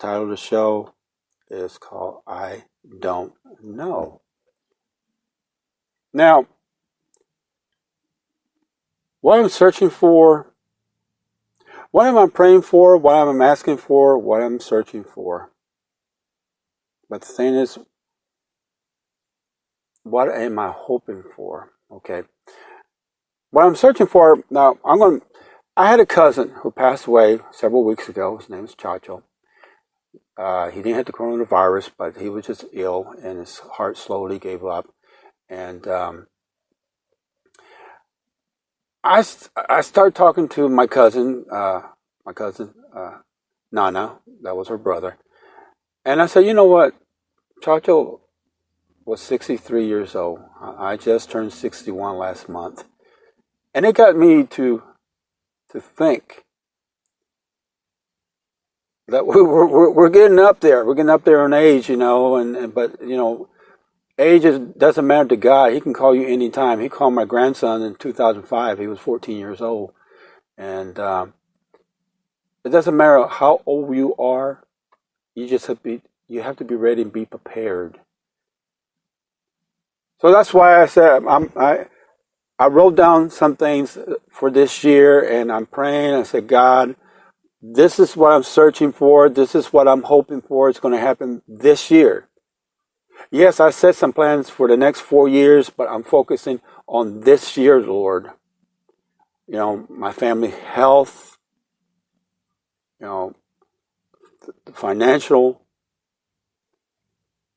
title of the show is called I Don't Know. Now, what I'm searching for, what am I praying for, what am I asking for, what I'm searching for. But the thing is, what am I hoping for? Okay. What I'm searching for, now I had a cousin who passed away several weeks ago. His name is Chacho. He didn't have the coronavirus, but he was just ill and his heart slowly gave up. And I started talking to my cousin, Nana, that was her brother. And I said, you know what? Chacho was 63 years old. I just turned 61 last month. And it got me to think that we're getting up there. We're getting up there in age, but age doesn't matter to God. He can call you anytime. He called my grandson in 2005. He was 14 years old. And it doesn't matter how old you are. You have to be ready and be prepared. So that's why I said I wrote down some things for this year, and I'm praying. I said, God, this is what I'm searching for. This is what I'm hoping for. It's going to happen this year. Yes, I set some plans for the next 4 years, but I'm focusing on this year, Lord. My family health, the financial.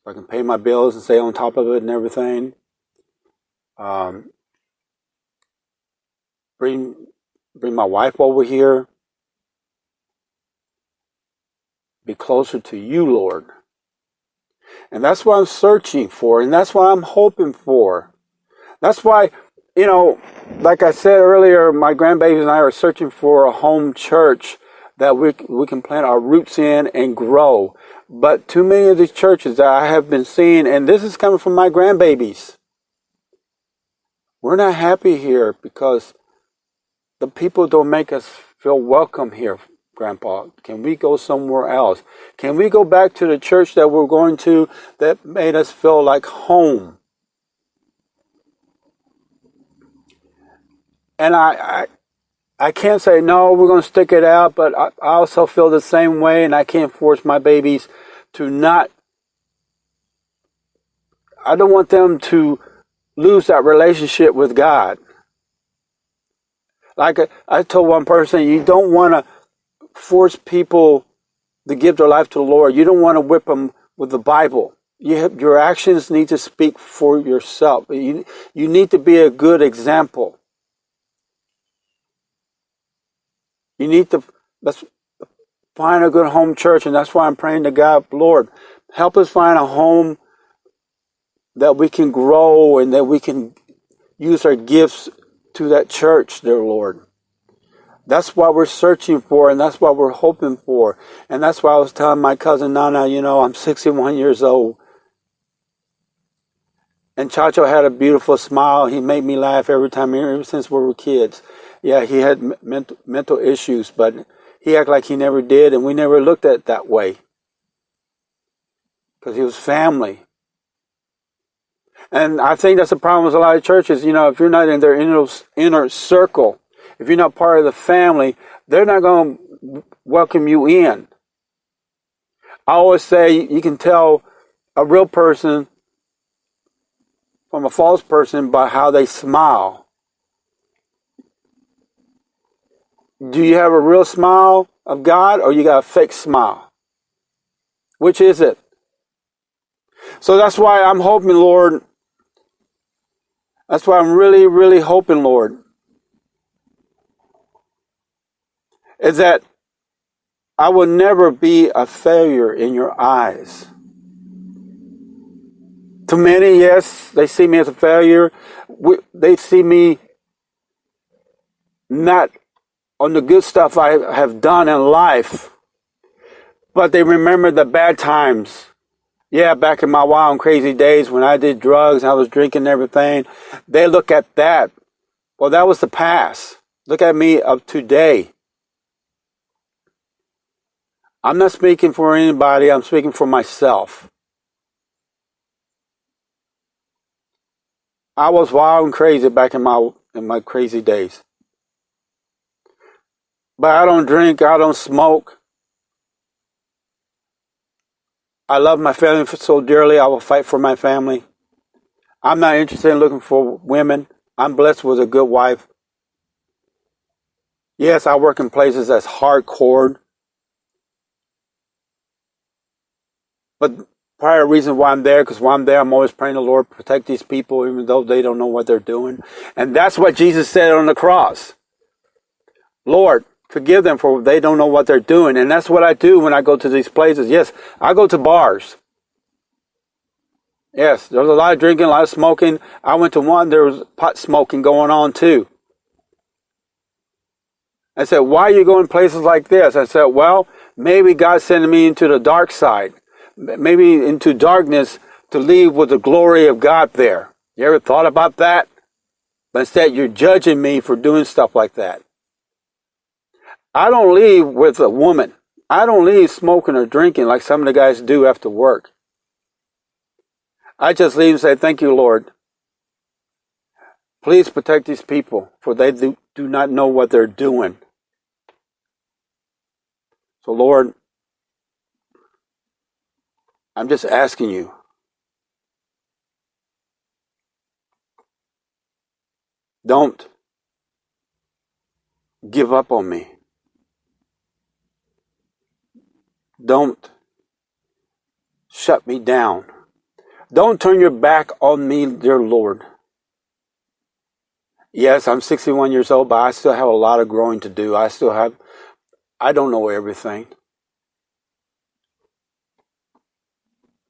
So I can pay my bills and stay on top of it and everything. Bring my wife over here. Be closer to you, Lord. And that's what I'm searching for, and that's what I'm hoping for. That's why, like I said earlier, my grandbabies and I are searching for a home church that we can plant our roots in and grow. But too many of these churches that I have been seeing, and this is coming from my grandbabies, we're not happy here because the people don't make us feel welcome here, Grandpa. Can we go somewhere else? Can we go back to the church that we're going to that made us feel like home? And I can't say, no, we're going to stick it out, but I also feel the same way, and I can't force my babies to not. I don't want them to lose that relationship with God. Like I told one person, you don't want to force people to give their life to the Lord. You don't want to whip them with the Bible. Your actions need to speak for yourself. You need to be a good example. You need to find a good home church, and that's why I'm praying to God, Lord, help us find a home that we can grow and that we can use our gifts to that church, dear Lord. That's what we're searching for, and that's what we're hoping for. And that's why I was telling my cousin Nana, I'm 61 years old. And Chacho had a beautiful smile. He made me laugh every time, ever since we were kids. Yeah, he had mental issues, but he acted like he never did, and we never looked at it that way. Because he was family. And I think that's the problem with a lot of churches. If you're not in their inner circle, if you're not part of the family, they're not going to welcome you in. I always say you can tell a real person from a false person by how they smile. Do you have a real smile of God, or you got a fake smile? Which is it? So that's why I'm hoping, Lord. That's why I'm really, really hoping, Lord, is that I will never be a failure in your eyes. To many, yes, they see me as a failure. They see me not on the good stuff I have done in life, but they remember the bad times. Yeah, back in my wild and crazy days when I did drugs and I was drinking and everything, they look at that. Well, that was the past. Look at me of today. I'm not speaking for anybody. I'm speaking for myself. I was wild and crazy back in my crazy days. But I don't drink. I don't smoke. I love my family so dearly. I will fight for my family. I'm not interested in looking for women. I'm blessed with a good wife. Yes, I work in places that's hardcore. But part of the reason why I'm there, because while I'm there, I'm always praying the Lord protect these people, even though they don't know what they're doing. And that's what Jesus said on the cross. Lord, forgive them for they don't know what they're doing. And that's what I do when I go to these places. Yes, I go to bars. Yes, there's a lot of drinking, a lot of smoking. I went to one, there was pot smoking going on too. I said, why are you going places like this? I said, well, maybe God's sending me into the dark side. Maybe into darkness to leave with the glory of God there. You ever thought about that? But instead, you're judging me for doing stuff like that. I don't leave with a woman. I don't leave smoking or drinking like some of the guys do after work. I just leave and say, thank you, Lord. Please protect these people, for they do not know what they're doing. So, Lord, I'm just asking you, don't give up on me. Don't shut me down. Don't turn your back on me, dear Lord. Yes, I'm 61 years old, but I still have a lot of growing to do. I don't know everything.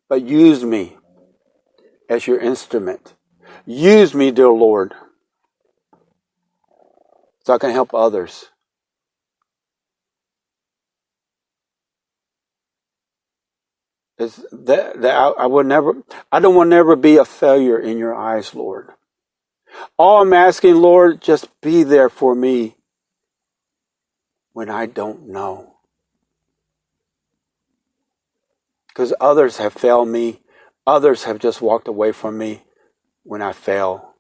But use me as your instrument. Use me, dear Lord, so I can help others. I don't want to ever be a failure in your eyes, Lord. All I'm asking, Lord, just be there for me when I don't know. Because others have failed me. Others have just walked away from me when I fail.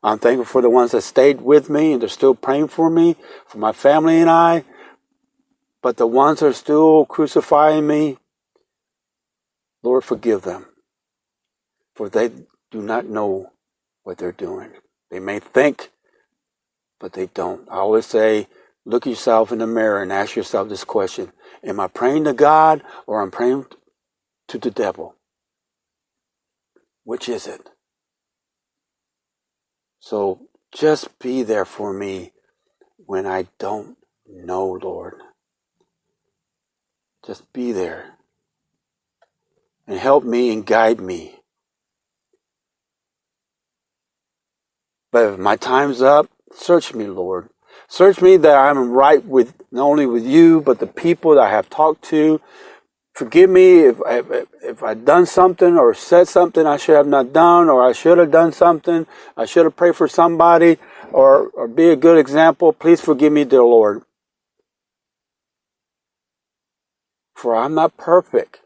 I'm thankful for the ones that stayed with me and they're still praying for me, for my family and I. But the ones that are still crucifying me, Lord, forgive them. For they do not know what they're doing. They may think, but they don't. I always say, look yourself in the mirror and ask yourself this question. Am I praying to God or I'm praying to the devil? Which is it? So just be there for me when I don't know, Lord. Just be there and help me and guide me. But if my time's up, search me, Lord. Search me that I'm right with not only with you, but the people that I have talked to. Forgive me if I've done something or said something I should have not done, or I should have done something. I should have prayed for somebody or be a good example. Please forgive me, dear Lord. For I'm not perfect.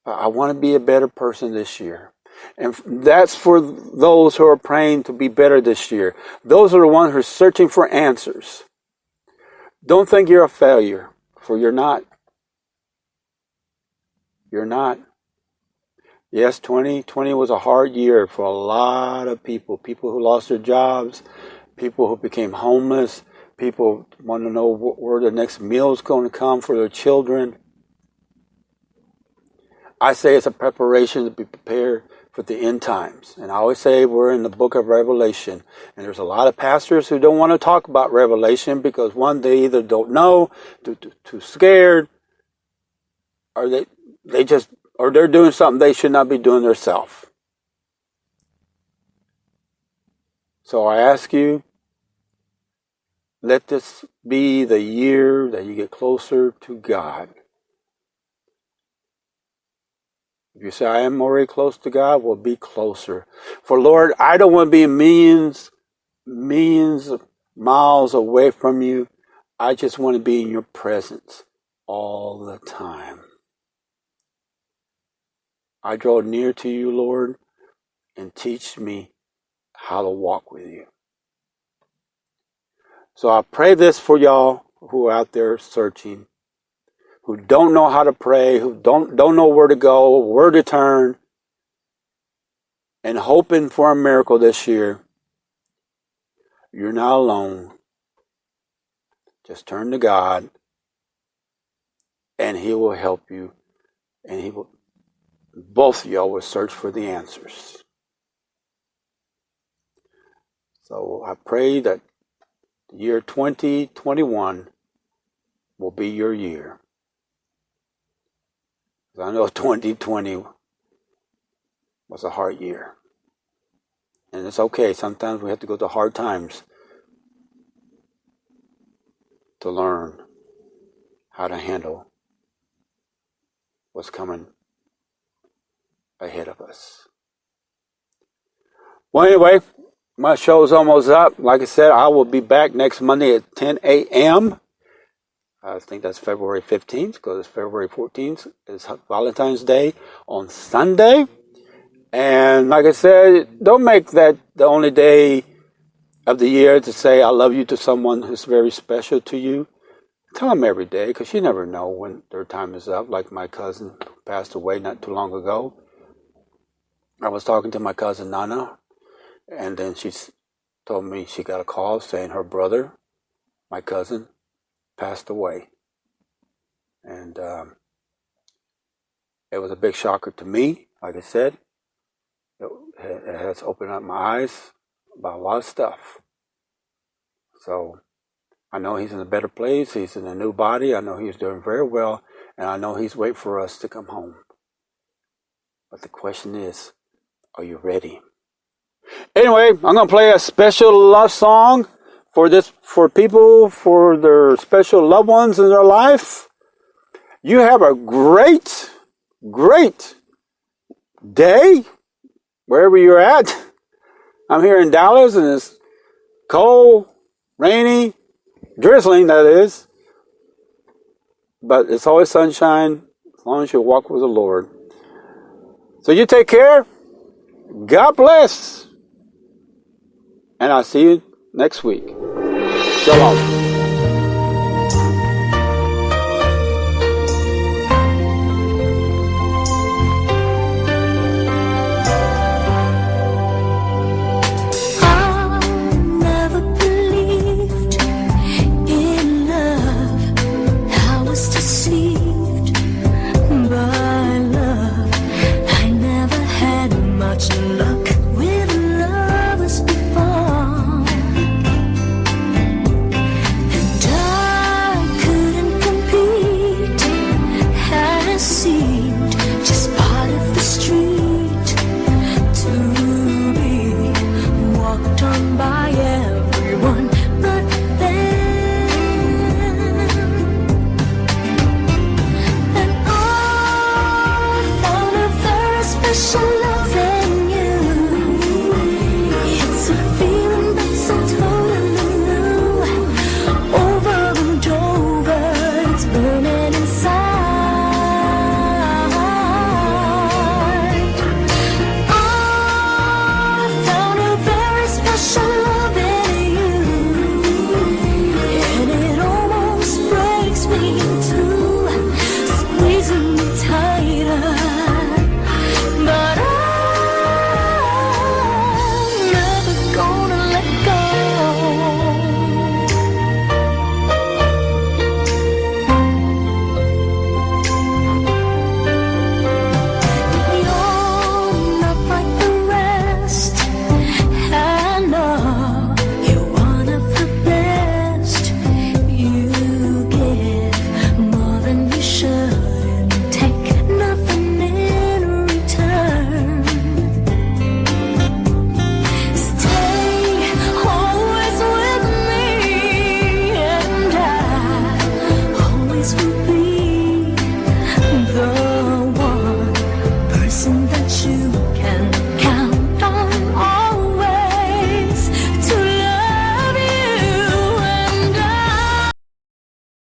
I want to be a better person this year. And that's for those who are praying to be better this year. Those are the ones who are searching for answers. Don't think you're a failure, for you're not. You're not. Yes, 2020 was a hard year for a lot of people. People who lost their jobs, people who became homeless, people want to know where the next meal is going to come for their children. I say it's a preparation to be prepared for the end times. And I always say we're in the book of Revelation. And there's a lot of pastors who don't want to talk about Revelation because one, they either don't know, too scared, or they're doing something they should not be doing themselves. So I ask you, let this be the year that you get closer to God. If you say, I am already close to God, well, be closer. For Lord, I don't want to be millions miles away from you. I just want to be in your presence all the time. I draw near to you, Lord, and teach me how to walk with you. So I pray this for y'all who are out there searching, who don't know how to pray, who don't know where to go, where to turn, and hoping for a miracle this year. You're not alone. Just turn to God, and He will help you, and both of y'all will search for the answers. So I pray that the year 2021 will be your year. I know 2020 was a hard year. And it's okay. Sometimes we have to go through hard times to learn how to handle what's coming ahead of us. Well, anyway, my show's almost up. Like I said, I will be back next Monday at 10 a.m. I think that's February 15th, because February 14th is Valentine's Day on Sunday. And like I said, don't make that the only day of the year to say I love you to someone who's very special to you. Tell them every day, because you never know when their time is up. Like my cousin passed away not too long ago. I was talking to my cousin Nana, and then she told me she got a call saying her brother, my cousin, passed away. And it was a big shocker to me. Like I said, it has opened up my eyes about a lot of stuff. So I know he's in a better place. He's in a new body. I know he's doing very well. And I know he's waiting for us to come home. But the question is, are you ready? Anyway, I'm going to play a special love song for people, for their special loved ones in their life. You have a great, great day wherever you're at. I'm here in Dallas, and it's cold, rainy, drizzling, that is. But it's always sunshine as long as you walk with the Lord. So you take care. God bless. And I'll see you next week. Shalom.